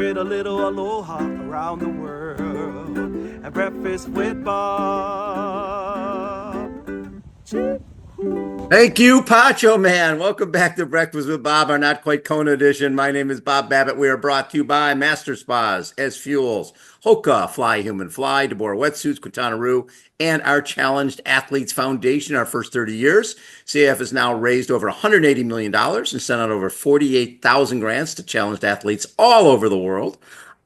spread a little aloha around the world. At breakfast with Bob. Thank you, Pacho Man. Welcome back to Breakfast with Bob, our not quite Kona edition. My name is Bob Babbitt. We are brought to you by Master Spas, as Fuels, Hoka, Fly Human Fly, DeBoer Wetsuits, Quintana Roo, and our Challenged Athletes Foundation, our first 30 years. CAF has now raised over $180 million and sent out over 48,000 grants to challenged athletes all over the world.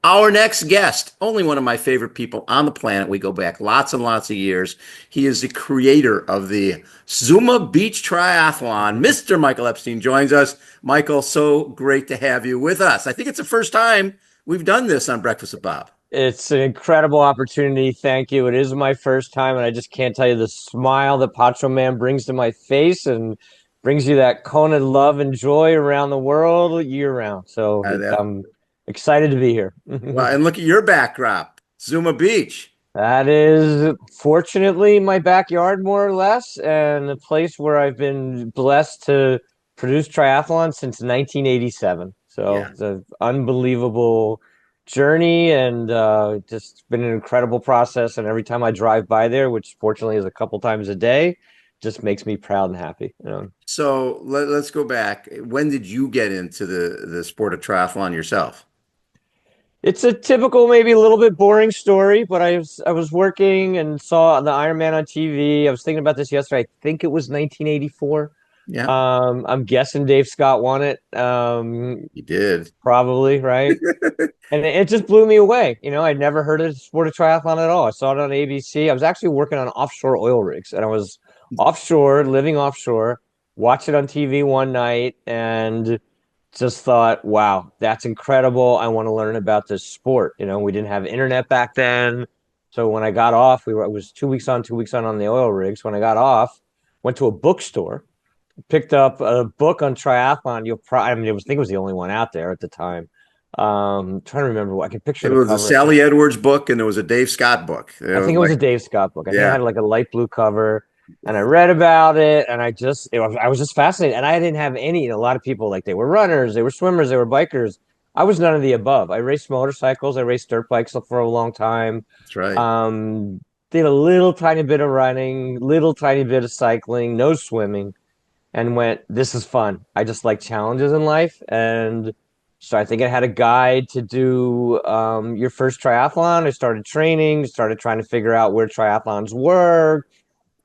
Our next guest, only one of my favorite people on the planet. We go back lots and lots of years. He is the creator of the Zuma Beach Triathlon. Mr. Michael Epstein joins us. Michael, so great to have you with us. I think it's the first time we've done this on Breakfast with Bob. It's an incredible opportunity. Thank you. It is my first time, and I just can't tell you the smile that Pacho Man brings to my face and brings you that Kona love and joy around the world year round. So I'm excited to be here. Well, and look at your backdrop, Zuma Beach. That is fortunately my backyard, more or less, and a place where I've been blessed to produce triathlon since 1987. So Yeah. it's an unbelievable journey, and just been an incredible process. And every time I drive by there, which fortunately is a couple times a day, just makes me proud and happy. So let's go back. When did you get into the sport of triathlon yourself? It's a typical, maybe a little bit boring story, but I was working and saw the Ironman on TV. I was thinking about this yesterday. I think it was 1984. Yeah, I'm guessing Dave Scott won it. you did. Probably, right? And it just blew me away. I'd never heard of the sport of triathlon at all. I saw it on ABC. I was actually working on offshore oil rigs, and I was offshore, living offshore, watched it on TV one night, and just thought, wow, that's incredible. I want to learn about this sport. We didn't have internet back then. So when I got off, it was 2 weeks on, 2 weeks on the oil rigs. When I got off, went to a bookstore, picked up a book on triathlon. I think it was the only one out there at the time. Trying to remember. I can picture It the was a cover. Sally Edwards book and there was a Dave Scott book. I think it was a Dave Scott book. I think it Yeah. had like a light blue cover, and I read about it, and I was just fascinated. And I didn't have any. A lot of people, like, they were runners, they were swimmers, they were bikers. I was none of the above. I raced motorcycles, I raced dirt bikes for a long time. That's right. Did a little tiny bit of running, little tiny bit of cycling, no swimming, and went, this is fun. I just like challenges in life. And so I think I had a guide to do your first triathlon. I started training, started trying to figure out where triathlons were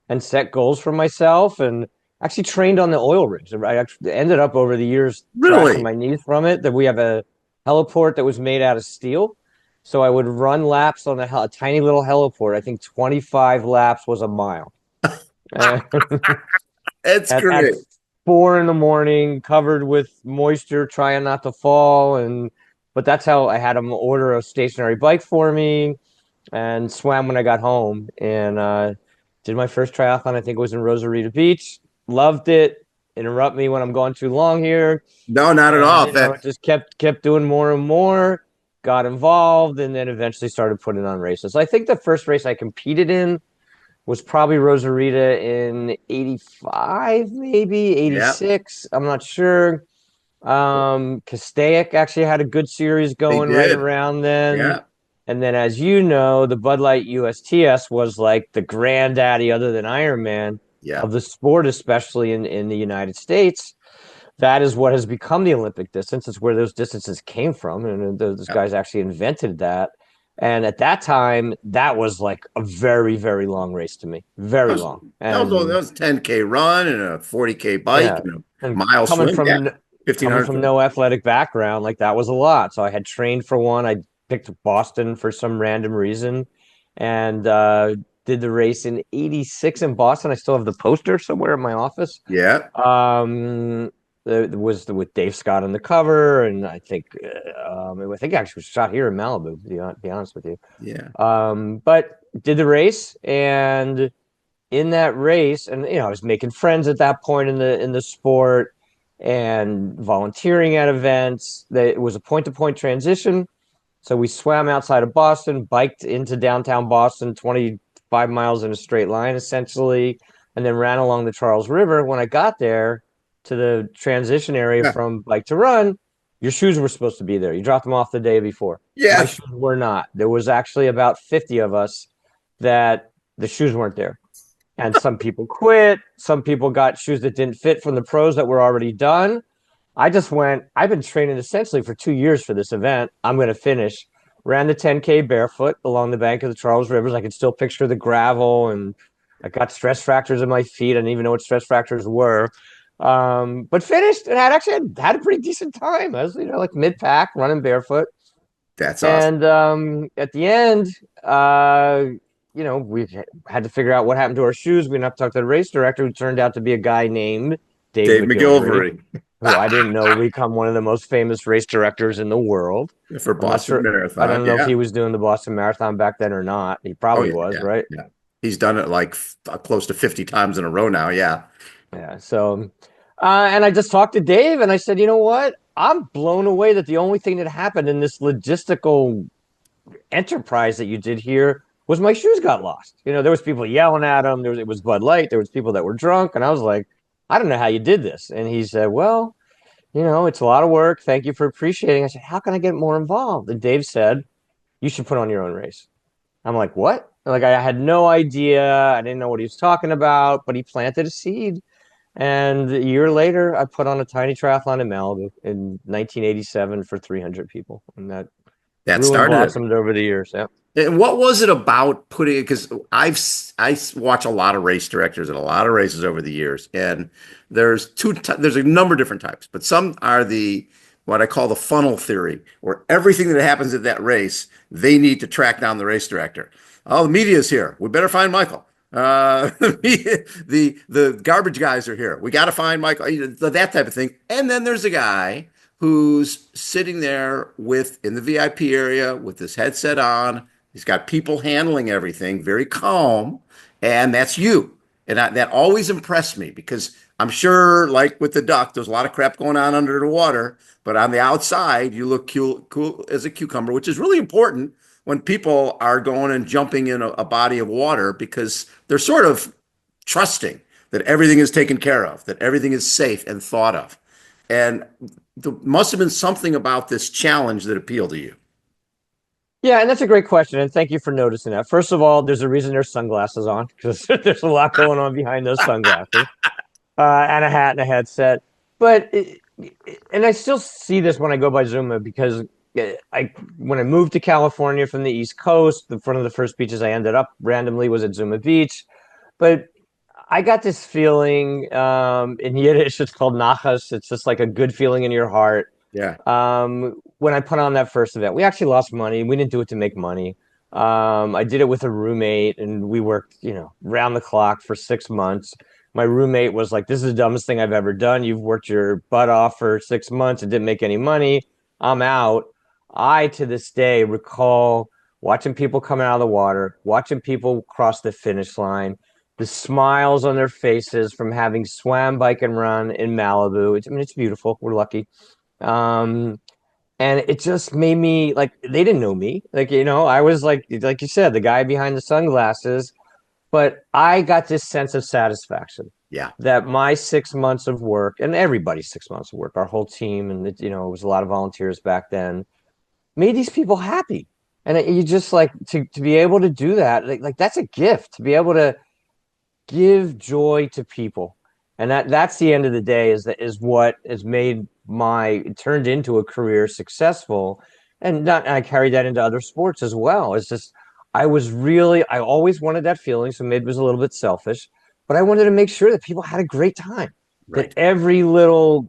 and set goals for myself, and actually trained on the oil rigs. I actually ended up over the years Really? my knees from it. That we have a heliport that was made out of steel. So I would run laps on a tiny little heliport. I think 25 laps was a mile. That's at great. 4 in the morning, covered with moisture, trying not to fall. But that's how I had them order a stationary bike for me, and swam when I got home. And did my first triathlon. I think it was in Rosarita Beach. Loved it. Interrupt me when I'm going too long here. No, not at all. Just kept doing more and more. Got involved, and then eventually started putting on races. I think the first race I competed in was probably Rosarita in 85, maybe 86. I'm not sure. Castaic actually had a good series going right around then. Yeah. And then, as you know, the Bud Light USTS was like the granddaddy, other than Ironman, of the sport, especially in the United States. That is what has become the Olympic distance. It's where those distances came from. And those guys actually invented that. And at that time, that was like a very, very long race to me. Very long. That was a 10K run and a 40K bike and a mile swim. Coming from no athletic background, like, that was a lot. So I had trained for one. I picked Boston for some random reason, and did the race in 86 in Boston. I still have the poster somewhere in my office. Yeah. It was with Dave Scott on the cover, and I think it actually was shot here in Malibu, to be honest with you. Yeah. But did the race, and in that race, and I was making friends at that point in the sport, and volunteering at events. It was a point-to-point transition. So we swam outside of Boston, biked into downtown Boston, 25 miles in a straight line, essentially, and then ran along the Charles River. When I got there to the transition area from bike to run, Your shoes were supposed to be there. You dropped them off the day before. My Yes. shoes were not. There was actually about 50 of us that the shoes weren't there. And some people quit. Some people got shoes that didn't fit from the pros that were already done. I just went, I've been training essentially for 2 years for this event. I'm going to finish. Ran the 10K barefoot along the bank of the Charles Rivers. I could still picture the gravel, and I got stress fractures in my feet. I didn't even know what stress fractures were. But finished and had a pretty decent time. I was, like mid pack running barefoot. That's awesome. And at the end, uh, we had to figure out what happened to our shoes. We went up to talk to the race director, who turned out to be a guy named Dave Dave McGilvery, McGilvery who I didn't know would become one of the most famous race directors in the world. for I'm not Boston sure. I Marathon. don't know if Yeah. he was doing the Boston Marathon back then or not. He Oh probably yeah, was, yeah, right? yeah. He's done it like close to 50 times in a row now. Yeah. Yeah. So, and I just talked to Dave, and I said, you know what? I'm blown away that the only thing that happened in this logistical enterprise that you did here was my shoes got lost. There was people yelling at them. It was Bud Light. There was people that were drunk, and I was like, I don't know how you did this. And he said, well, it's a lot of work. Thank you for appreciating. I said, how can I get more involved? And Dave said, you should put on your own race. I'm like, what? Like, I had no idea. I didn't know what he was talking about, but he planted a seed. And a year later, I put on a tiny triathlon in Malibu in 1987 for 300 people. And that That grew and started it. blossomed over the years. Yeah. And what was it about putting it? Because I watch a lot of race directors and a lot of races over the years, and there's a number of different types, but some are the what I call the funnel theory, where everything that happens at that race, they need to track down the race director. Oh, the media's here. We better find Michael. The garbage guys are here. We got to find Michael. That type of thing. And then there's a guy who's sitting there in the VIP area with his headset on. He's got people handling everything, very calm, and that's you. And that always impressed me because I'm sure, like with the duck, there's a lot of crap going on under the water, but on the outside, you look cool as a cucumber, which is really important when people are going and jumping in a body of water because they're sort of trusting that everything is taken care of, that everything is safe and thought of. And there must have been something about this challenge that appealed to you. Yeah, and that's a great question, and thank you for noticing that. First of all, there's a reason there's sunglasses on because there's a lot going on behind those sunglasses, and a hat and a headset. But and I still see this when I go by Zuma because when I moved to California from the East Coast, one of the first beaches I ended up randomly was at Zuma Beach. But I got this feeling in Yiddish, it's called nachas. It's just like a good feeling in your heart. Yeah. When I put on that first event, we actually lost money. We didn't do it to make money. I did it with a roommate, and we worked, round the clock for 6 months. My roommate was like, "This is the dumbest thing I've ever done. You've worked your butt off for 6 months and didn't make any money. I'm out." I, to this day, recall watching people coming out of the water, watching people cross the finish line, the smiles on their faces from having swam, bike, and run in Malibu. It's beautiful. We're lucky. Um, and it just made me like they didn't know me. Like, I was like you said, the guy behind the sunglasses, but I got this sense of satisfaction Yeah. that my 6 months of work and everybody's 6 months of work, our whole team, and it was a lot of volunteers back then, made these people happy. And you just like to be able to do that, like that's a gift to be able to give joy to people. And that's the end of the day is what has made turned into a career successful. And I carried that into other sports as well. It's just I always wanted that feeling, so maybe it was a little bit selfish, but I wanted to make sure that people had a great time, that Right. every little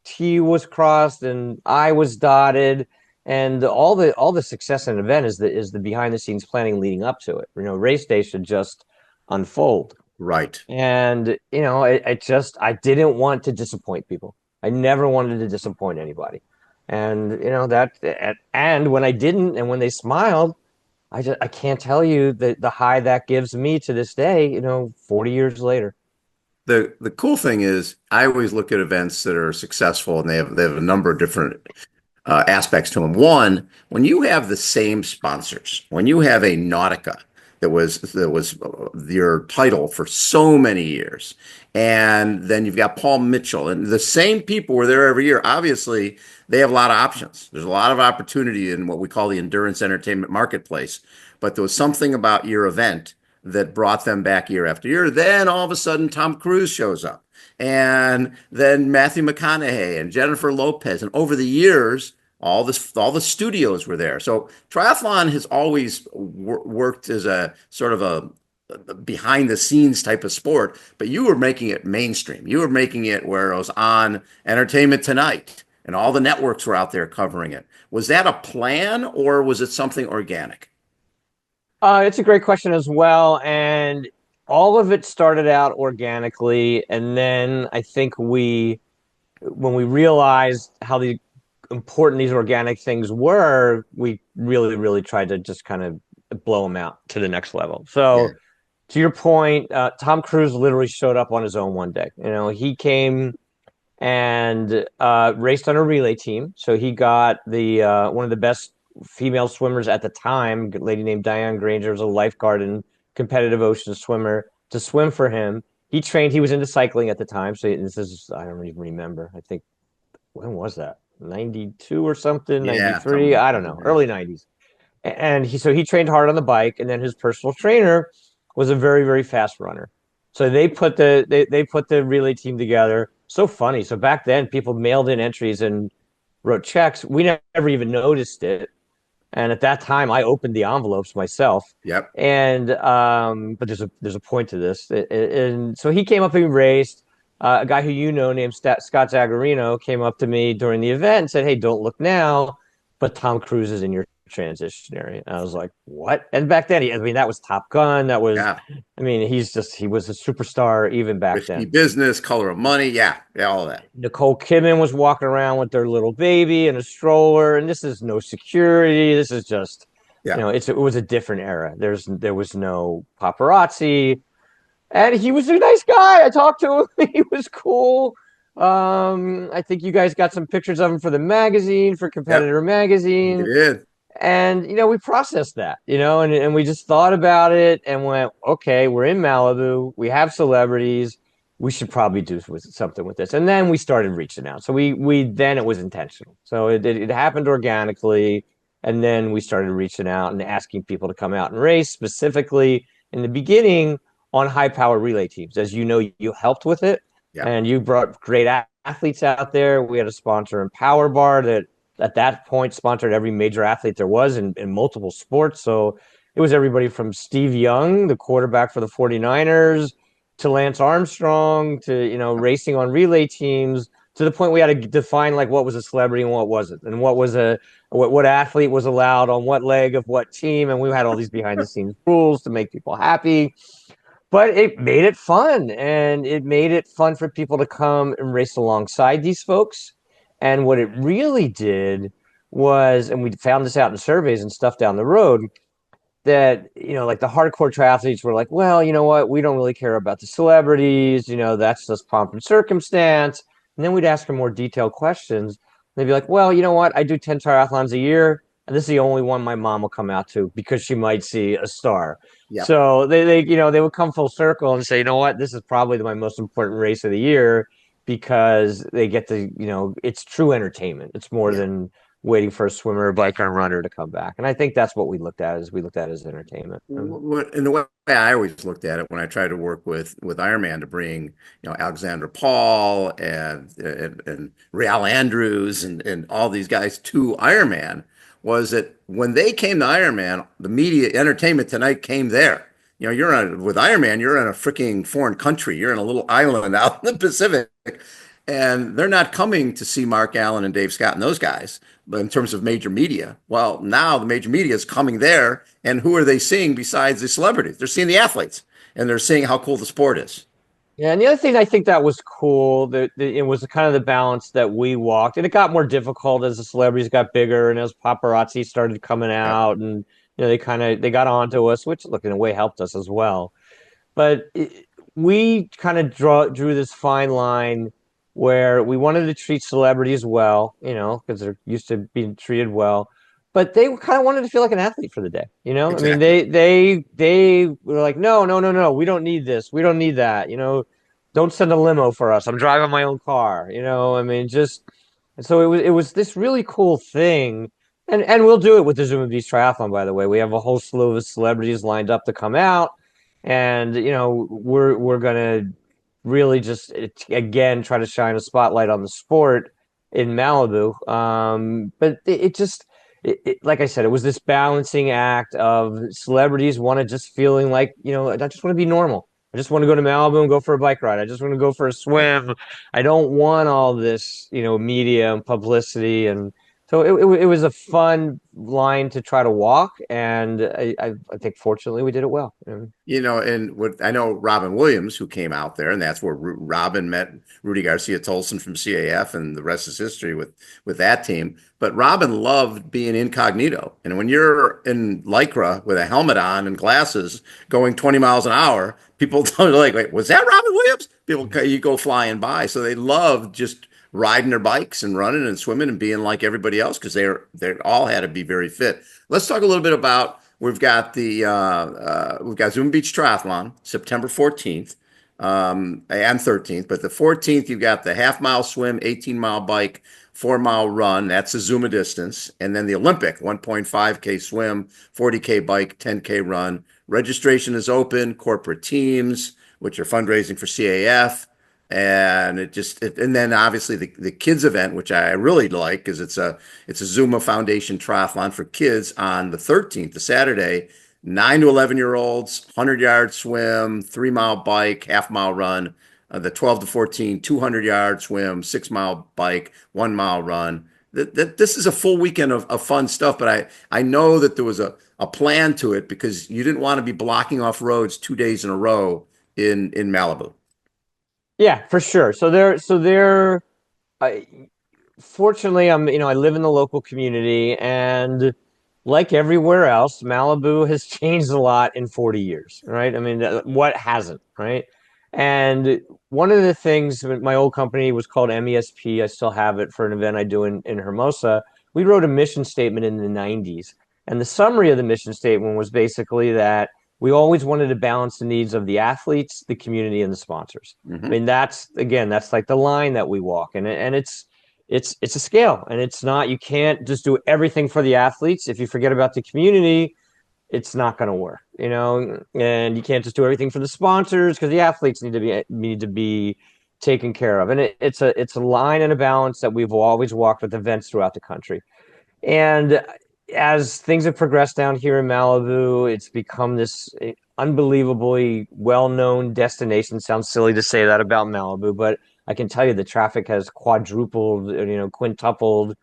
T was crossed and I was dotted, and all the success in an event is the behind the scenes planning leading up to it. Race day should just unfold. Right. And I didn't want to disappoint people. I never wanted to disappoint anybody. And and when I didn't, and when they smiled, I can't tell you the high that gives me to this day, 40 years later. The cool thing is I always look at events that are successful and they have a number of different aspects to them. One, when you have the same sponsors, when you have a Nautica that was your title for so many years. And then you've got Paul Mitchell, and the same people were there every year. Obviously, they have a lot of options. There's a lot of opportunity in what we call the endurance entertainment marketplace. But there was something about your event that brought them back year after year. Then all of a sudden, Tom Cruise shows up, and then Matthew McConaughey and Jennifer Lopez, and over the years, all the studios were there. So triathlon has always worked as a sort of a behind the scenes type of sport, but you were making it mainstream. You were making it where it was on Entertainment Tonight and all the networks were out there covering it. Was that a plan or was it something organic? It's a great question as well. And all of it started out organically. And then I think when we realized how important these organic things were, we really, really tried to just kind of blow them out to the next level. Yeah. So to your point, Tom Cruise literally showed up on his own one day. He came and raced on a relay team. So he got the one of the best female swimmers at the time, a lady named Diane Granger, was a lifeguard and competitive ocean swimmer, to swim for him. He trained. He was into cycling at the time. So this is, I don't even remember. I think, when was that? 92 or something, Yeah, something 93. like I don't that. know, Yeah. early 90s. And he trained hard on the bike, and then his personal trainer was a very, very fast runner. So they put the relay team together. So funny. So back then, people mailed in entries and wrote checks. We never even noticed it. And at that time, I opened the envelopes myself. Yep. And but there's a point to this. And so he came up and raced. A guy who named Scott Zagarino came up to me during the event and said, "Hey, don't look now, but Tom Cruise is in your transition area." And I was like, "What?" And back then, I mean, that was Top Gun. Yeah. I mean, he was a superstar even back Risky then. business, color of money. Yeah. Yeah. All of that. Nicole Kidman was walking around with their little baby in a stroller, and this is no security. This is just, Yeah. it was a different era. There was no paparazzi, and he was a nice guy. I talked to him. He was cool. I think you guys got some pictures of him for the magazine, for Yep. Competitor We Magazine. did. And we processed that, and we just thought about it and went, okay, we're in Malibu, we have celebrities, we should probably do something with this. And then we started reaching out. So we then it was intentional. So it happened organically, and then we started reaching out and asking people to come out and race, specifically in the beginning on high power relay teams. As you know, you helped with it, Yeah. and you brought great athletes out there. We had a sponsor in Power Bar that at that point sponsored every major athlete there was in multiple sports. So it was everybody from Steve Young, the quarterback for the 49ers, to Lance Armstrong, to, racing on relay teams, to the point we had to define like what was a celebrity and what wasn't, and what athlete was allowed on what leg of what team. And we had all these behind the scenes rules to make people happy. But it made it fun, and it made it fun for people to come and race alongside these folks. And what it really did was, and we found this out in surveys and stuff down the road, that, like the hardcore triathletes were like, well, you know what? We don't really care about the celebrities. That's just pomp and circumstance. And then we'd ask them more detailed questions. They'd be like, well, you know what? I do 10 triathlons a year, and this is the only one my mom will come out to because she might see a star. Yep. So they would come full circle and say, you know what? This is probably my most important race of the year, because they get to, it's true entertainment. It's more Yeah. than waiting for a swimmer, biker, and runner to come back. And I think that's what we looked at as entertainment. In the way I always looked at it when I tried to work with Ironman to bring, Alexander Paul and Real Andrews and all these guys to Ironman, was that when they came to Ironman, the media Entertainment Tonight came there. With Ironman, you're in a freaking foreign country. You're in a little island out in the Pacific, and they're not coming to see Mark Allen and Dave Scott and those guys, but in terms of major media. Well, now the major media is coming there, and who are they seeing besides the celebrities? They're seeing the athletes, and they're seeing how cool the sport is. Yeah, and the other thing I think that was cool, that it was kind of the balance that we walked, and it got more difficult as the celebrities got bigger and as paparazzi started coming Yep. out, and they got onto us, which, look, in a way helped us as well. But we kind of drew this fine line where we wanted to treat celebrities well, because they're used to being treated well, but they kind of wanted to feel like an athlete for the day, you know? I mean, Exactly. they were like, no, no, no, no, we don't need this. We don't need that. You know, don't send a limo for us. I'm driving my own car, you know? I mean, just so it was this really cool thing. And we'll do it with the Zuma Beach Triathlon, by the way. We have a whole slew of celebrities lined up to come out. And, you know, we're gonna really just again try to shine a spotlight on the sport in Malibu. But it just like I said, it was this balancing act of celebrities wanted just feeling like, you know, I just want to be normal. I just want to go to Malibu and go for a bike ride. I just want to go for a swim. I don't want all this, you know, media and publicity. And so it was a fun line to try to walk. And I think fortunately we did it well. You know, and what I know Robin Williams, who came out there, and that's where Robin met Rudy Garcia Tolson from CAF, and the rest is history with that team. But Robin loved being incognito, and when you're in Lycra with a helmet on and glasses, going 20 miles an hour, people are like, "Wait, was that Robin Williams?" People, you go flying by, so they loved just riding their bikes and running and swimming and being like everybody else because they all had to be very fit. Let's talk a little bit about. We've got Zuma Beach Triathlon September 14th and 13th, but the 14th you've got the half-mile swim, 18-mile bike, 4-mile run. That's the Zuma distance, and then the Olympic 1.5K swim, 40K bike, 10K run. Registration is open. Corporate teams, which are fundraising for CAF. And and then obviously the kids event, which I really like because it's a Zuma Foundation triathlon for kids on the 13th, the Saturday, 9 to 11-year-olds, 100-yard swim, 3-mile bike, half-mile run. The 12 to 14, 200-yard swim, 6-mile bike, 1-mile run. This is a full weekend of fun stuff, but I know that there was a plan to it because you didn't want to be blocking off roads 2 days in a row in Malibu. Yeah, for sure. I, fortunately, you know, I live in the local community, and like everywhere else, Malibu has changed a lot in 40 years, right? I mean, what hasn't, right? And one of the things, my old company was called MESP. I still have it for an event I do in Hermosa. We wrote a mission statement in the 90s. And the summary of the mission statement was basically that we always wanted to balance the needs of the athletes, the community, and the sponsors. I Hmm. mean, that's like the line that we walk, and it's a scale, and it's not, you can't just do everything for the athletes. If you forget about the community, it's not going to work, you know. And you can't just do everything for the sponsors because the athletes need to be taken care of. And it's a line and a balance that we've always walked with events throughout the country. And as things have progressed down here in Malibu, it's become this unbelievably well-known destination. Sounds silly to say that about Malibu, but I can tell you the traffic has quadrupled, you know, quintupled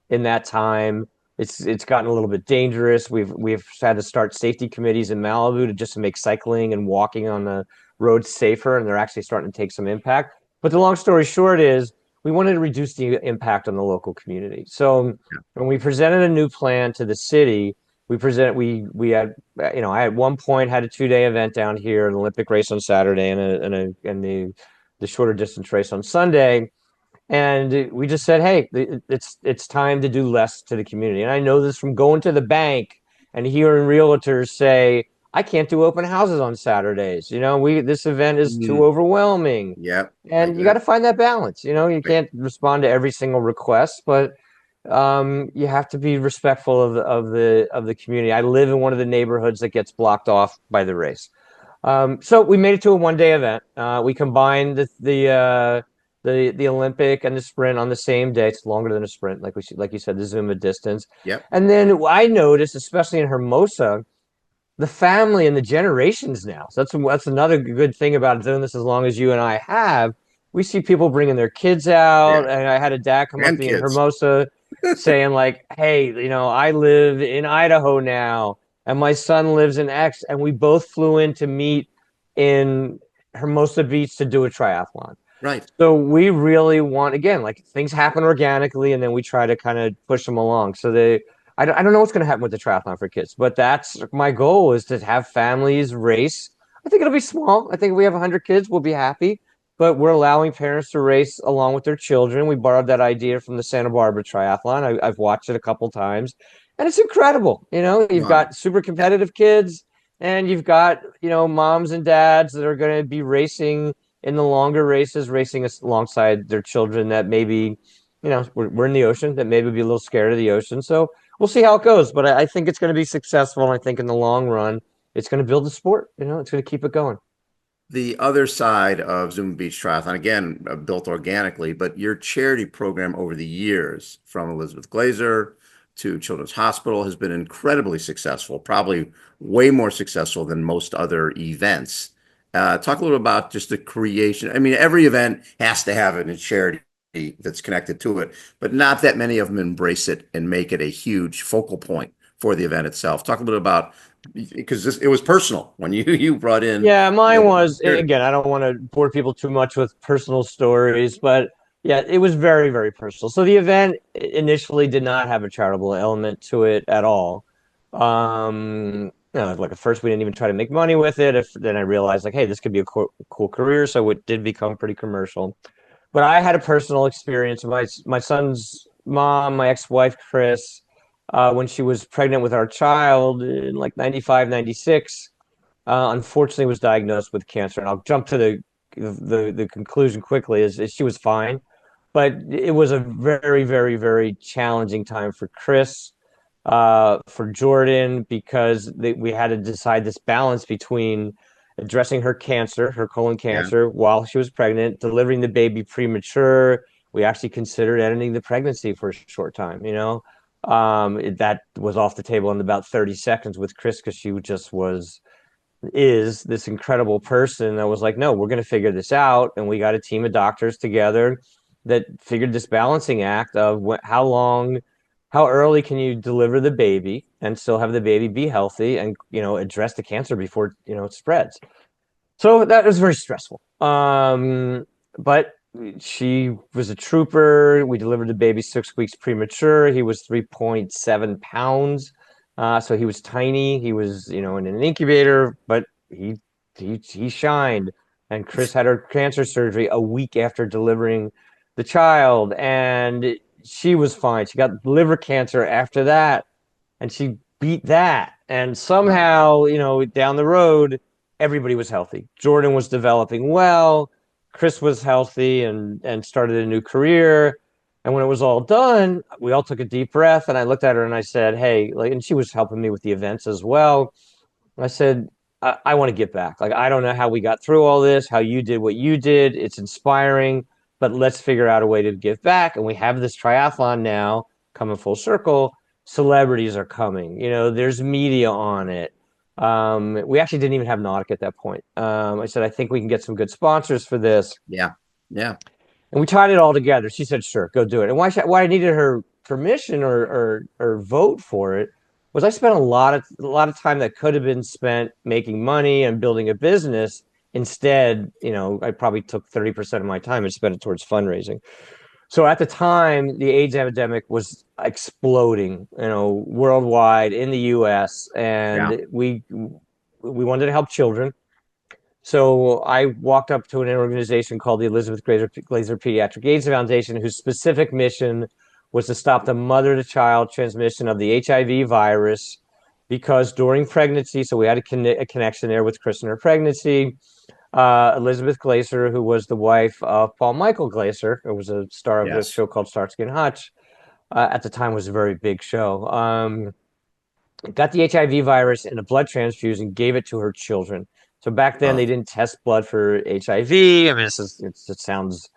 in that time. It's gotten a little bit dangerous. We've had to start safety committees in Malibu to just to make cycling and walking on the roads safer, and they're actually starting to take some impact. But the long story short is we wanted to reduce the impact on the local community. So when we presented a new plan to the city, we had, you know, I at one point had a 2 day event down here, an Olympic race on Saturday and the shorter distance race on Sunday. And we just said, hey, it's time to do less to the community. And I know this from going to the bank and hearing realtors say, I can't do open houses on Saturdays. You know, we this event is too Mm, overwhelming. yep, I And you get got it. to find that balance. You know, you Right. can't respond to every single request, but you have to be respectful of the community. I live in one of the neighborhoods that gets blocked off by the race. So we made it to a 1 day event. We combined the Olympic and the sprint on the same day. It's longer than a sprint, like you said, the Zuma distance. Yep. And then I noticed, especially in Hermosa, the family and the generations now. So that's another good thing about doing this as long as you and I have. We see people bringing their kids out, Yeah. and I had a dad come up And to me in kids. Hermosa saying like, "Hey, you know, I live in Idaho now, and my son lives in X, and we both flew in to meet in Hermosa Beach to do a triathlon." Right. So we really want, again, like things happen organically, and then we try to kind of push them along. I don't know what's going to happen with the triathlon for kids, but that's my goal is to have families race. I think it'll be small. I think if we have 100 kids, we'll be happy. But we're allowing parents to race along with their children. We borrowed that idea from the Santa Barbara Triathlon. I've watched it a couple times, And it's incredible. You've Wow. got super competitive kids, and you've got, moms and dads that are going to be racing in the longer races, racing alongside their children that maybe, we're in the ocean, that maybe be a little scared of the ocean. So we'll see how it goes. But I think it's going to be successful. And I think in the long run, it's going to build the sport. It's going to keep it going. The other side of Zuma Beach Triathlon, again, built organically, but your charity program over the years, from Elizabeth Glazer to Children's Hospital, has been incredibly successful, probably way more successful than most other events. Talk a little about just the creation. I mean, every event has to have a charity that's connected to it, but not that many of them embrace it and make it a huge focal point for the event itself. Talk a little about, because it was personal when you brought in, Yeah, mine was, charity. again, I don't want to bore people too much with personal stories, but yeah, it was very, very personal. So the event initially did not have a charitable element to it at all. Like at first we didn't even try to make money with it. Then I realized like, hey, this could be a cool career. So it did become pretty commercial. But I had a personal experience. My son's mom, my ex-wife, Chris, when she was pregnant with our child in like 95, 96, unfortunately was diagnosed with cancer. And I'll jump to the conclusion quickly is she was fine, but it was a very, very, very challenging time for Chris, for Jordan, because we had to decide this balance between addressing her cancer, her colon Yeah. cancer, while she was pregnant, delivering the baby premature. We actually considered ending the pregnancy for a short time, that was off the table in about 30 seconds with Chris because she just is this incredible person that was like, no, we're going to figure this out. And we got a team of doctors together that figured this balancing act of how early can you deliver the baby and still have the baby be healthy and, address the cancer before, it spreads. So that was very stressful. But she was a trooper. We delivered the baby 6 weeks premature. He was 3.7 pounds. So he was tiny. He was, in an incubator, but he shined. And Chris had her cancer surgery a week after delivering the child, and she was fine. She got liver cancer after that, and she beat that. And somehow, down the road, everybody was healthy. Jordan was developing well. Chris was healthy and started a new career. And when it was all done, we all took a deep breath. And I looked at her and I said, "Hey," like, and she was helping me with the events as well. I said, I want to get back. Like, I don't know how we got through all this, how you did what you did. It's inspiring, but let's figure out a way to give back." And we have this triathlon now coming full circle. Celebrities are coming, there's media on it. We actually didn't even have Nautic at that point. I said, I think we can get some good sponsors for this. Yeah. Yeah. And we tied it all together. She said, sure, go do it. And why I needed her permission or vote for it was I spent a lot of time that could have been spent making money and building a business. Instead, I probably took 30% of my time and spent it towards fundraising. So at the time, the AIDS epidemic was exploding, worldwide in the US, Yeah. and we wanted to help children. So I walked up to an organization called the Elizabeth Glazer Pediatric AIDS Foundation, whose specific mission was to stop the mother-to-child transmission of the HIV virus, because during pregnancy, so we had a connection there with Chris and her pregnancy. Elizabeth Glazer, who was the wife of Paul Michael Glazer, who was a star of a Yes. show called Starsky and Hutch, at the time was a very big show. Got the HIV virus in a blood transfusion, gave it to her children. So back then Oh, they didn't test blood for HIV. I mean, it sounds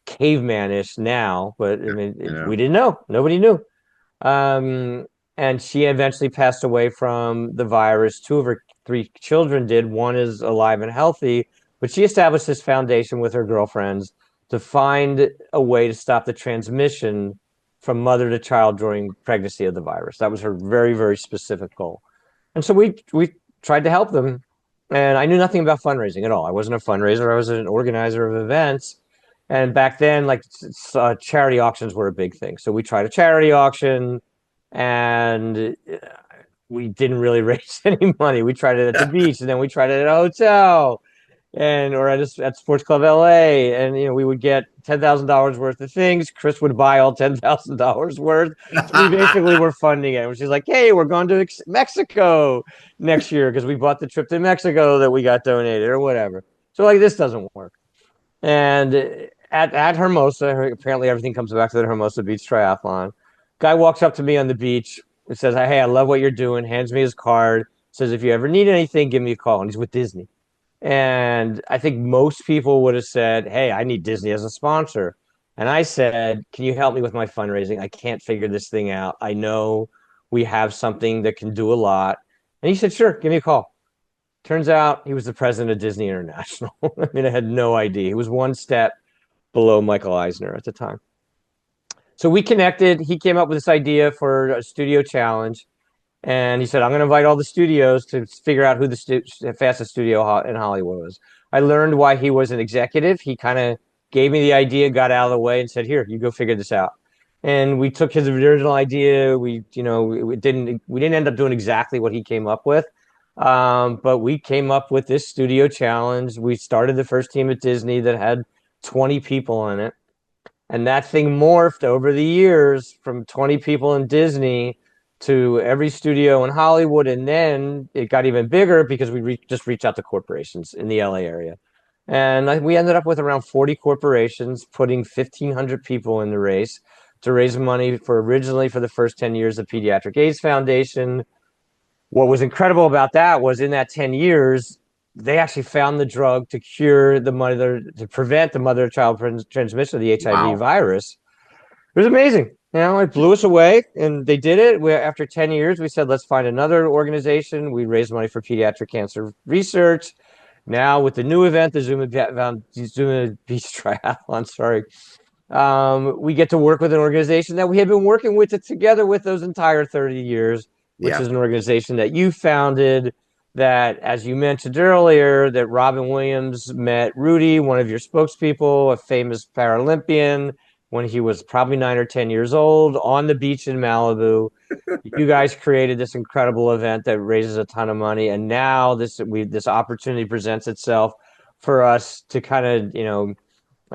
cavemanish now, but I mean, you know. we didn't know. Nobody knew. Um, and she eventually passed away from the virus. Two of her three children did. One is alive and healthy, but she established this foundation with her girlfriends to find a way to stop the transmission from mother to child during pregnancy of the virus. That was her very, very specific goal. And so we tried to help them. And I knew nothing about fundraising at all. I wasn't a fundraiser. I was an organizer of events. And back then, like, charity auctions were a big thing. So we tried a charity auction, and we didn't really raise any money. We tried it at the beach, and then we tried it at a hotel. and or at Sports Club LA, and we would get $10,000 worth of things. Chris would buy all $10,000 worth. So we basically were funding it. And she's like, "Hey, we're going to Mexico next year because we bought the trip to Mexico that we got donated or whatever." So like this doesn't work. And at Hermosa, apparently everything comes back to the Hermosa Beach Triathlon. Guy walks up to me on the beach and says, "Hey, I love what you're doing." Hands me his card. Says, "If you ever need anything, give me a call." And he's with Disney. And I think most people would have said, "Hey, I need Disney as a sponsor." And I said, "Can you help me with my fundraising? I can't figure this thing out. I know we have something that can do a lot." And he said, "Sure, give me a call." Turns out he was the president of Disney International. I mean, I had no idea. He was one step below Michael Eisner at the time. So we connected. He came up with this idea for a studio challenge. And he said, "I'm going to invite all the studios to figure out who the fastest studio in Hollywood was." I learned why he was an executive. He kind of gave me the idea, got out of the way, and said, "Here, you go figure this out." And we took his original idea. We didn't end up doing exactly what he came up with, but we came up with this studio challenge. We started the first team at Disney that had 20 people in it, and that thing morphed over the years from 20 people in Disney to every studio in Hollywood, and then it got even bigger because we just reached out to corporations in the LA area, and we ended up with around 40 corporations putting 1,500 people in the race to raise money for originally for the first 10 years of Pediatric AIDS Foundation. What was incredible about that was in that 10 years, they actually found the drug to prevent the mother-child transmission of the HIV virus. It was amazing. It blew us away, and they did it. After 10 years, we said, let's find another organization. We raised money for pediatric cancer research. Now, with the new event, the Zuma Beach Triathlon, we get to work with an organization that we had been working with together with those entire 30 years, which is an organization that you founded, that, as you mentioned earlier, that Robin Williams met Rudy, one of your spokespeople, a famous Paralympian, when he was probably 9 or 10 years old on the beach in Malibu. You guys created this incredible event that raises a ton of money. And now this opportunity presents itself for us to kind of,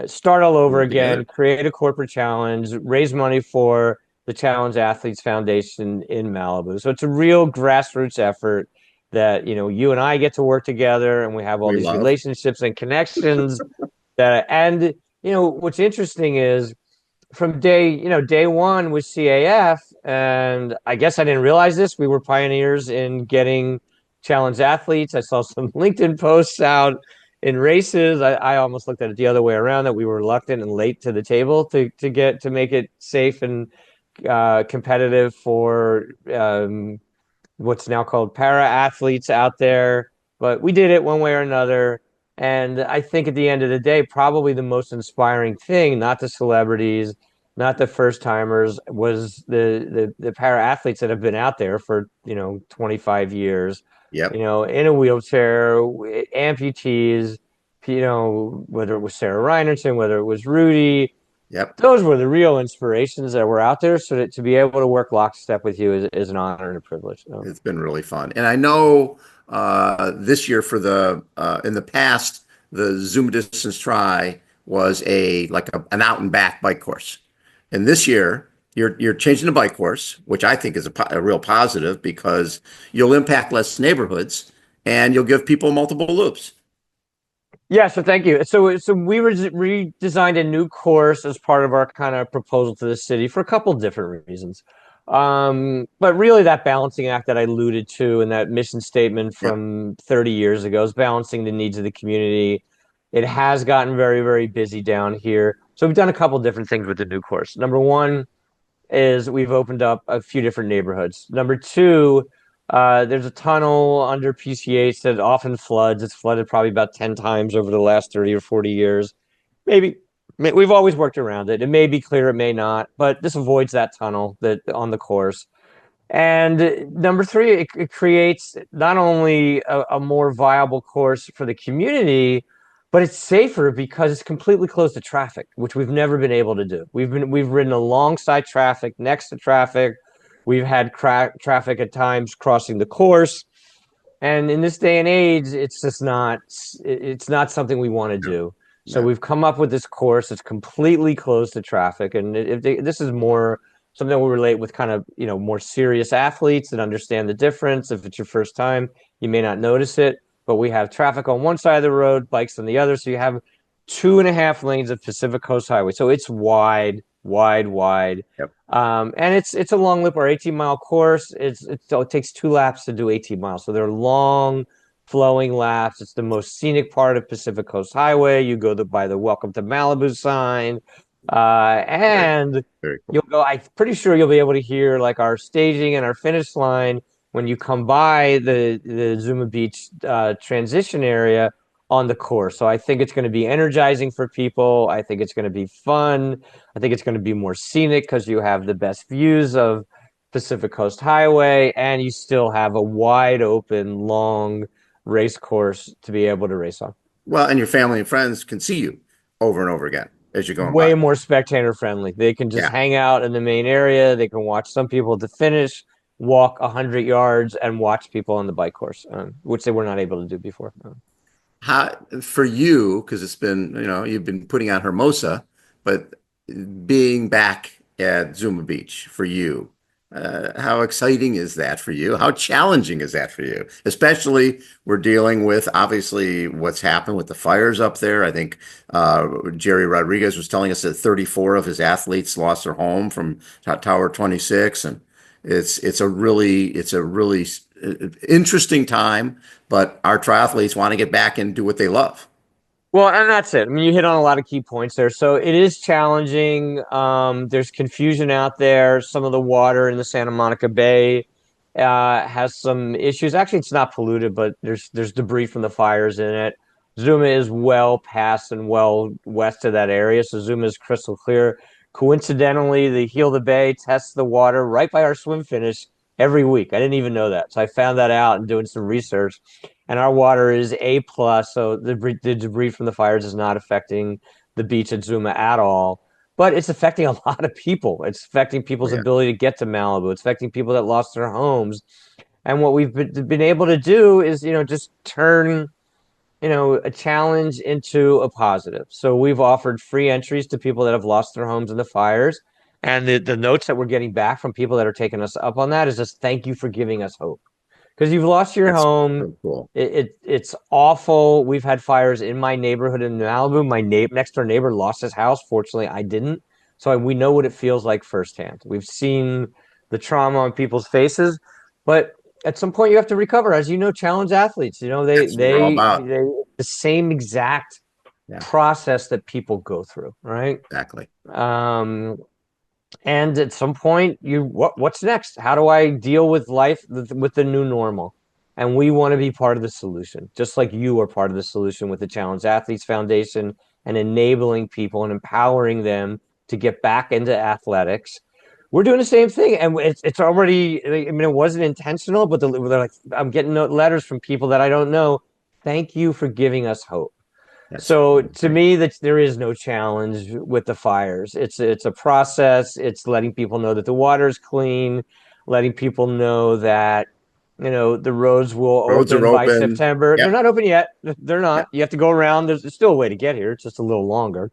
start all over again, create a corporate challenge, raise money for the Challenge Athletes Foundation in Malibu. So it's a real grassroots effort that, you and I get to work together, and we have all these relationships and connections and what's interesting is from day one with CAF, and I guess I didn't realize this, we were pioneers in getting challenge athletes. I saw some LinkedIn posts out in races. I almost looked at it the other way around, that we were reluctant and late to the table to make it safe and competitive for what's now called para athletes out there. But we did it one way or another. And I think at the end of the day, probably the most inspiring thing, not the celebrities, not the first timers, was the para athletes that have been out there for 25 years. In a wheelchair, amputees. Whether it was Sarah Reinertsen, whether it was Rudy. Those were the real inspirations that were out there. So to be able to work lockstep with you is an honor and a privilege. So. It's been really fun. And I know this year in the past, the Zuma Distance Tri was an out and back bike course. And this year you're changing the bike course, which I think is a real positive, because you'll impact less neighborhoods and you'll give people multiple loops. Yeah, so thank you. So we redesigned a new course as part of our kind of proposal to the city for a couple different reasons. But really that balancing act that I alluded to in that mission statement from 30 years ago is balancing the needs of the community. It has gotten very, very busy down here. So we've done a couple different things with the new course. Number one is we've opened up a few different neighborhoods. Number two, there's a tunnel under PCH that often floods. It's flooded probably about 10 times over the last 30 or 40 years. Maybe we've always worked around it. It may be clear, it may not, but this avoids that tunnel on the course. And number three, it creates not only a more viable course for the community, but it's safer because it's completely closed to traffic, which we've never been able to do. We've ridden alongside traffic, next to traffic. We've had traffic at times crossing the course. And in this day and age, it's just not it's not something we want to No, do. So no. we've come up with this course. It's completely closed to traffic, and this is more something that will relate with kind of more serious athletes that understand the difference. If it's your first time, you may not notice it, but we have traffic on one side of the road, bikes on the other. So you have 2.5 lanes of Pacific Coast Highway. So it's wide, wide, wide. Yep. And it's a long lip or 18-mile course. It takes 2 laps to do 18 miles. So they're long, flowing laps. It's the most scenic part of Pacific Coast Highway. You go by the Welcome to Malibu sign. Very, And very cool. you'll go, I'm pretty sure you'll be able to hear like our staging and our finish line when you come by the Zuma Beach transition area on the course. So I think it's going to be energizing for people. I think it's going to be fun. I think it's going to be more scenic because you have the best views of Pacific Coast Highway and you still have a wide open, long race course to be able to race on. Well, and your family and friends can see you over and over again as you're going by. Way more spectator friendly. They can just Yeah. hang out in the main area. They can watch some people at the finish, walk 100 yards, and watch people on the bike course, which they were not able to do before. How for you, because it's been, you've been putting on Hermosa, but being back at Zuma Beach for you, how exciting is that for you? How challenging is that for you? Especially we're dealing with obviously what's happened with the fires up there. I think Jerry Rodriguez was telling us that 34 of his athletes lost their home from Tower 26, and it's a really interesting time. But our triathletes want to get back and do what they love. Well, and that's it. I mean, you hit on a lot of key points there. So it is challenging. There's confusion out there. Some of the water in the Santa Monica Bay has some issues. Actually, it's not polluted, but there's debris from the fires in it. Zuma is well past and well west of that area, so Zuma is crystal clear. Coincidentally, the Heal the Bay tests the water right by our swim finish every week. I didn't even know that, so I found that out and doing some research. And our water is A plus, so the debris from the fires is not affecting the beach at Zuma at all. But it's affecting a lot of people. It's affecting people's Yeah. ability to get to Malibu. It's affecting people that lost their homes. And what we've been able to do is, just turn, a challenge into a positive. So we've offered free entries to people that have lost their homes in the fires. And the notes that we're getting back from people that are taking us up on that is just thank you for giving us hope because you've lost your That's home. so cool. It's awful. We've had fires in my neighborhood in Malibu. My next door neighbor lost his house. Fortunately, I didn't. So we know what it feels like firsthand. We've seen the trauma on people's faces, but at some point you have to recover. As you know, challenge athletes, they That's what we're all they about. they the same exact Yeah, process that people go through, right? exactly. Um, and at some point, what's next? How do I deal with life with the new normal? And we want to be part of the solution, just like you are part of the solution with the Challenge Athletes Foundation and enabling people and empowering them to get back into athletics. We're doing the same thing, and it's already. I mean, it wasn't intentional, but they're like, I'm getting letters from people that I don't know. Thank you for giving us hope. That's So to great. me, that there is no challenge with the fires. It's a process. It's letting people know that the water is clean, letting people know that the roads will Roads are open by open. September. They're Yep. not open yet. They're Yep. not. You have to go around. There's still a way to get here. It's just a little longer.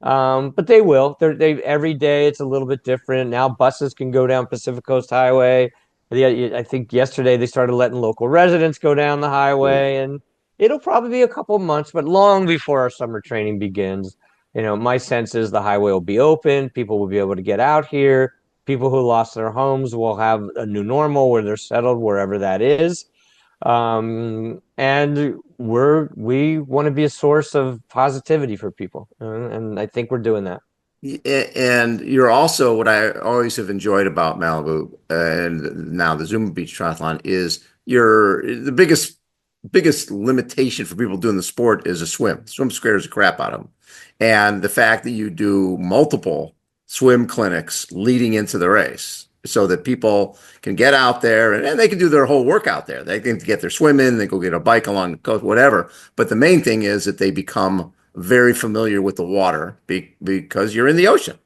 But they will. They every day it's a little bit different. Now buses can go down Pacific Coast Highway. Yeah, I think yesterday they started letting local residents go down the Cool. highway, and it'll probably be a couple months, but long before our summer training begins. My sense is the highway will be open. People will be able to get out here. People who lost their homes will have a new normal where they're settled wherever that is. And we want to be a source of positivity for people, and I think we're doing that. And you're also what I always have enjoyed about Malibu and now the Zuma Beach Triathlon is you're the biggest limitation for people doing the sport is a swim. Swim scares the crap out of them. And the fact that you do multiple swim clinics leading into the race so that people can get out there and they can do their whole workout there. They can get their swim in, they go get a bike along the coast, whatever. But the main thing is that they become very familiar with the water because you're in the ocean.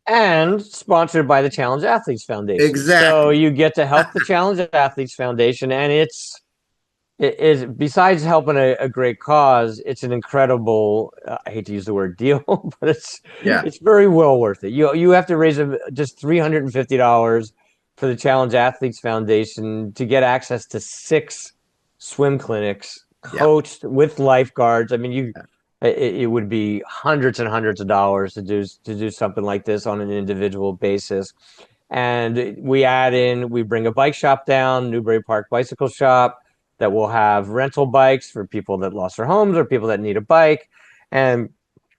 and sponsored by the Challenge Athletes Foundation. So Exactly. you get to help the Challenge Athletes Foundation, and it is, besides helping a great cause, it's an incredible, I hate to use the word deal, but Yeah. it's very well worth it. You have to raise just $350 for the Challenge Athletes Foundation to get access to 6 swim clinics Yeah. coached with lifeguards. I mean, it would be hundreds and hundreds of dollars to do something like this on an individual basis. And we bring a bike shop down, Newbury Park Bicycle Shop, that will have rental bikes for people that lost their homes or people that need a bike. And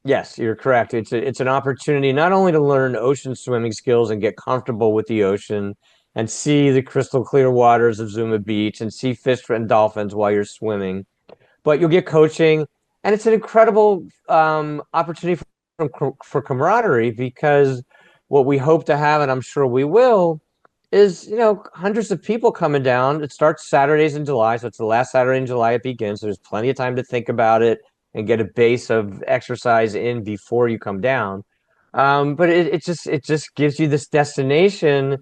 yes, you're correct. It's an opportunity not only to learn ocean swimming skills and get comfortable with the ocean and see the crystal clear waters of Zuma Beach and see fish and dolphins while you're swimming, but you'll get coaching, and it's an incredible opportunity for camaraderie, because what we hope to have, and I'm sure we will, is hundreds of people coming down. It starts Saturdays in July, so it's the last Saturday in July it begins. So there's plenty of time to think about it and get a base of exercise in before you come down. But it just gives you this destination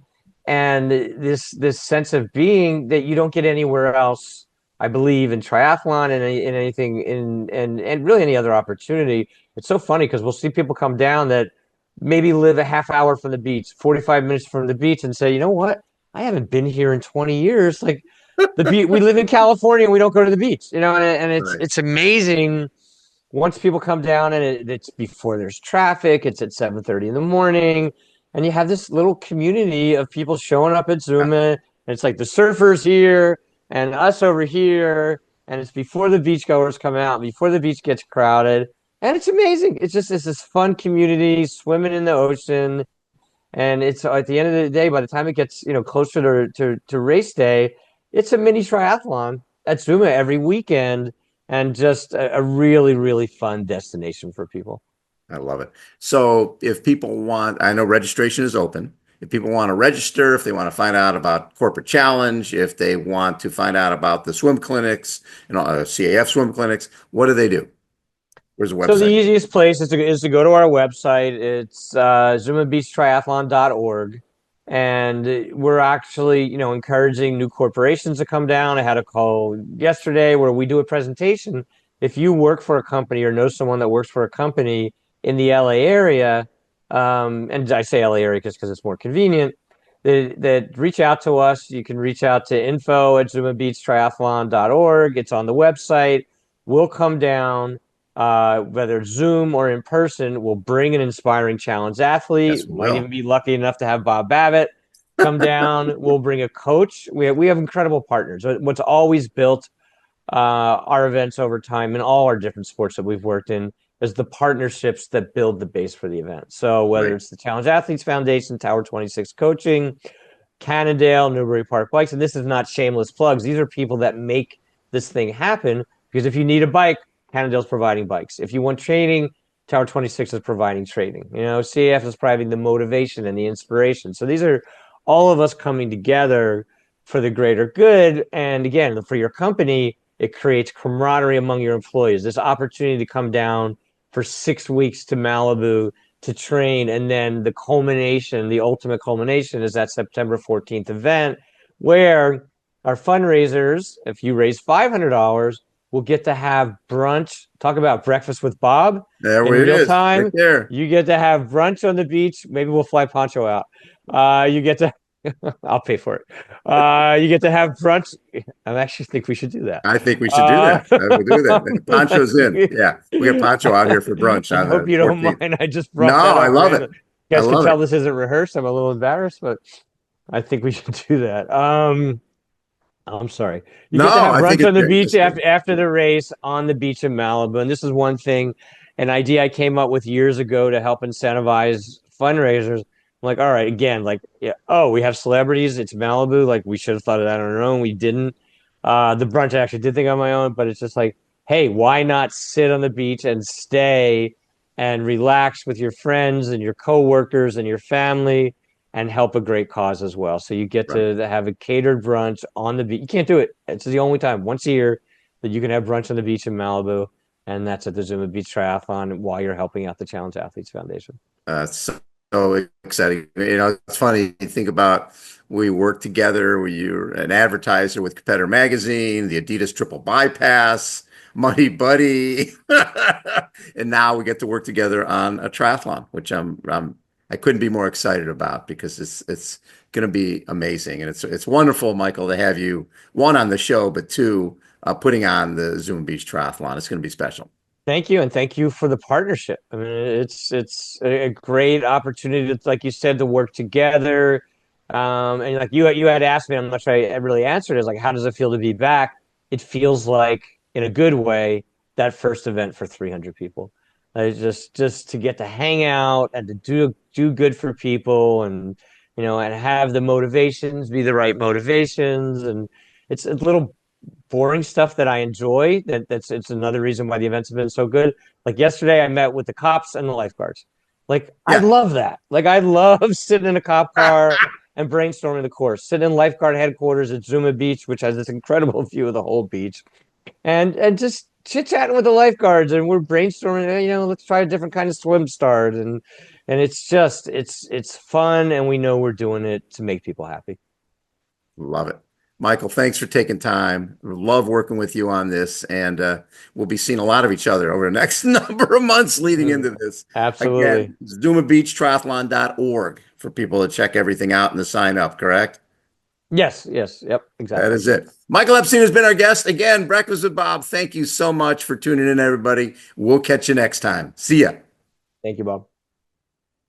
and this sense of being that you don't get anywhere else. I believe in triathlon and in anything and really any other opportunity. It's so funny because we'll see people come down that maybe live a half hour from the beach, 45 minutes from the beach, and say, you know what? I haven't been here in 20 years. Like the beach, we live in California and we don't go to the beach, and Right. it's amazing once people come down, and it's before there's traffic. It's at 7:30 in the morning, and you have this little community of people showing up at Yeah. Zuma. And it's like the surfers here and us over here, and it's before the beachgoers come out, before the beach gets crowded, and it's amazing. It's this fun community swimming in the ocean, and it's at the end of the day, by the time it gets closer to race day, it's a mini triathlon at Zuma every weekend, and just a really really fun destination for people. I love it. So if people want, I know registration is open. If people want to register, if they want to find out about corporate challenge, if they want to find out about the swim clinics, CAF swim clinics, what do they do? Where's the So the website? easiest place is to go to our website. It's zumabeachtriathlon.org. And we're actually, encouraging new corporations to come down. I had a call yesterday where we do a presentation. If you work for a company or know someone that works for a company in the LA area, and I say LA area because it's more convenient, that reach out to us. You can reach out to info@zumabeachtriathlon.org. It's on the website. We'll come down, whether it's Zoom or in person. We'll bring an inspiring challenge athlete. Yes, we Might will. even be lucky enough to have Bob Babbitt come down. We'll bring a coach. We have incredible partners. What's always built our events over time in all our different sports that we've worked in is the partnerships that build the base for the event. So whether Right. it's the Challenge Athletes Foundation, Tower 26 Coaching, Cannondale, Newbury Park Bikes, and this is not shameless plugs. These are people that make this thing happen, because if you need a bike, Cannondale's providing bikes. If you want training, Tower 26 is providing training. CAF is providing the motivation and the inspiration. So these are all of us coming together for the greater good. And again, for your company, it creates camaraderie among your employees. This opportunity to come down for 6 weeks to Malibu to train, and then the culmination, the ultimate culmination, is that September 14th event where our fundraisers, if you raise $500, will get to have brunch. Talk about breakfast with Bob There in it real is, right time. there. You get to have brunch on the beach. Maybe we'll fly Poncho out. You get to I'll pay for it. You get to have brunch. I actually think we should do that. I think we should do that. I will do that. Poncho's in. Like, Yeah, we got Poncho out here for brunch I on hope the you don't 14th. mind. I just No, brought that I up love it. random. You I guys can love tell it. this isn't rehearsed. I'm a little embarrassed, but I think we should do that. I'm sorry. You No, get to have I think brunch it's on the very beach interesting. after the race on the beach in Malibu. And this is one thing, an idea I came up with years ago to help incentivize fundraisers. I'm like, all right, again, like, yeah, oh, we have celebrities. It's Malibu. Like, we should have thought of that on our own. We didn't. The brunch I actually did think on my own, but it's just like, hey, why not sit on the beach and stay and relax with your friends and your coworkers and your family and help a great cause as well. So you get Right. to have a catered brunch on the beach. You can't do it. It's the only time once a year that you can have brunch on the beach in Malibu, and that's at the Zuma Beach Triathlon while you're helping out the Challenge Athletes Foundation. So exciting. You know, it's funny. You think about we worked together. We were an advertiser with Competitor Magazine, the Adidas Triple Bypass, Muddy Buddy, and now we get to work together on a triathlon, which I couldn't be more excited about because it's going to be amazing, and it's wonderful, Michael, to have you one on the show, but two putting on the Zuma Beach Triathlon. It's going to be special. Thank you, and thank you for the partnership. I mean, it's a great opportunity to, like you said, to work together. And like you had asked me, I'm not sure I really answered, is like, how does it feel to be back? It feels like, in a good way, that first event for 300 people. Just to get to hang out and to do good for people, and and have the motivations be the right motivations, and it's a little boring stuff that I enjoy. It's another reason why the events have been so good. Like yesterday, I met with the cops and the lifeguards. Like I Yeah. love that. Like I love sitting in a cop car and brainstorming the course. Sitting in lifeguard headquarters at Zuma Beach, which has this incredible view of the whole beach, and just chit chatting with the lifeguards, and we're brainstorming. Let's try a different kind of swim start, and it's fun, and we know we're doing it to make people happy. Love it. Michael, thanks for taking time. Love working with you on this, and we'll be seeing a lot of each other over the next number of months leading into this. Absolutely. Again, ZumaBeachTriathlon.org for people to check everything out and to sign up, correct? Yes, yep, exactly. That is it. Michael Epstein has been our guest. Again, Breakfast with Bob. Thank you so much for tuning in, everybody. We'll catch you next time. See ya. Thank you, Bob.